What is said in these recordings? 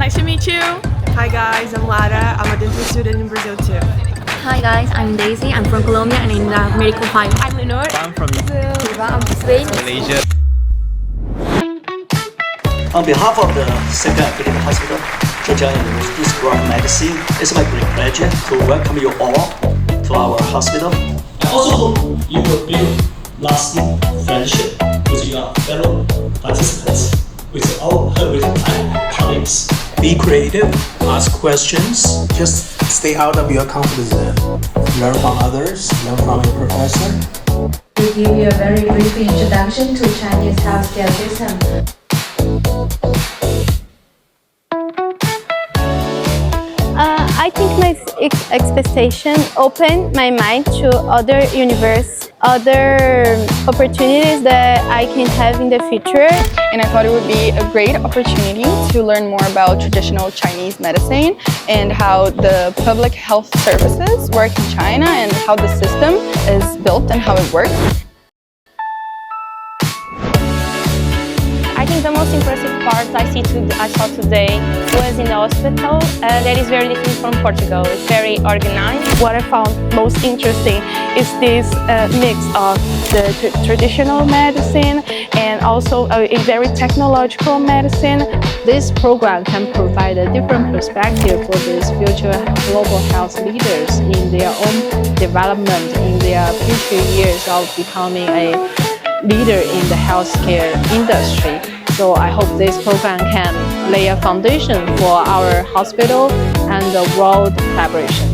Nice to meet you. Hi guys, I'm Lara. I'm a dental student in Brazil too. Hi guys, I'm Daisy. I'm from Colombia and in the medical field. I'm Lenore. I'm from I'm from Spain. Malaysia. On behalf of the Second Affiliate Hospital, Zhejiang University School of Medicine, it's my great pleasure to welcome you all to our hospital. I also hope you will build lasting friendship with your fellow participants, with my colleagues. Be creative, ask questions, just stay out of your comfort zone. Learn from others, learn from your professor. We give you a very brief introduction to Chinese healthcare system. I think my expectation opened my mind to other universe, other opportunities that I can have in the future. And I thought it would be a great opportunity to learn more about traditional Chinese medicine and how the public health services work in China and how the system is built and how it works. I think the most impressive part I saw today was in the hospital. That is very different from Portugal. It's very organized. What I found most interesting is this mix of the traditional medicine and also a very technological medicine. This program can provide a different perspective for these future global health leaders in their own development, in their future years of becoming a leader in the healthcare industry. So I hope this program can lay a foundation for our hospital and the world collaboration.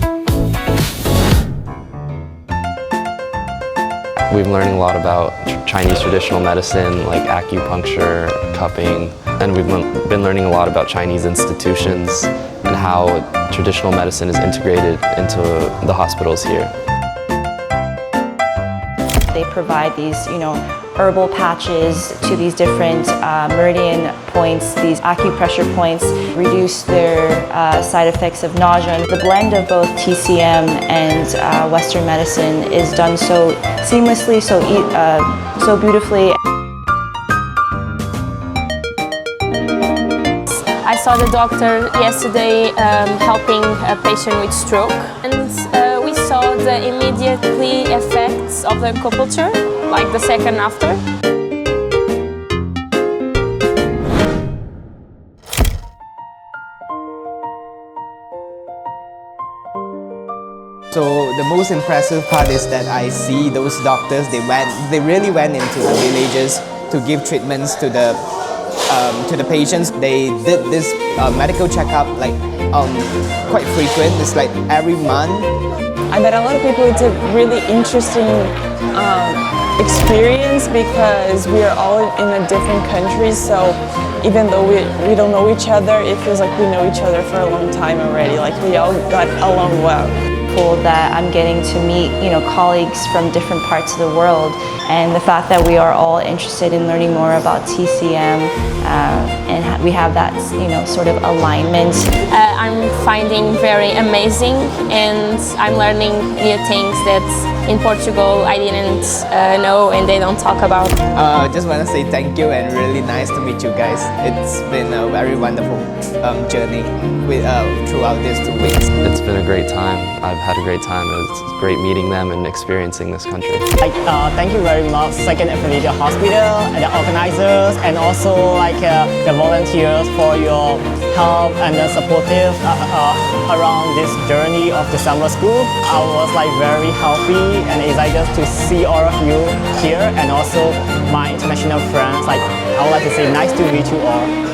We've been learning a lot about Chinese traditional medicine like acupuncture, cupping, and we've been learning a lot about Chinese institutions and how traditional medicine is integrated into the hospitals here. They provide these, herbal patches to these different meridian points, these acupressure points, reduce their side effects of nausea. The blend of both TCM and Western medicine is done so seamlessly, so beautifully. I saw the doctor yesterday helping a patient with stroke, and we saw the immediately effects of the acupuncture, like the second after. So the most impressive part is that I see those doctors, they really went into the villages to give treatments to the patients. They did this medical checkup quite frequent. It's like every month. I met a lot of people. It's a really interesting experience because we are all in a different countries. So even though we don't know each other, it feels like we know each other for a long time already. Like we all got along well. That I'm getting to meet, colleagues from different parts of the world, and the fact that we are all interested in learning more about TCM, and we have that, sort of alignment. I'm finding very amazing, and I'm learning new things that in Portugal I didn't know and they don't talk about. Just want to say thank you and really nice to meet you guys. It's been a very wonderful journey throughout these 2 weeks. It's been a great time. I've had a great time. It was great meeting them and experiencing this country. Thank you very much, Second Affiliate Hospital and the organizers, and also the volunteers for your help and supportive around this journey of the summer school. I was very happy and excited to see all of you here, and also my international friends. I would like to say nice to meet you all.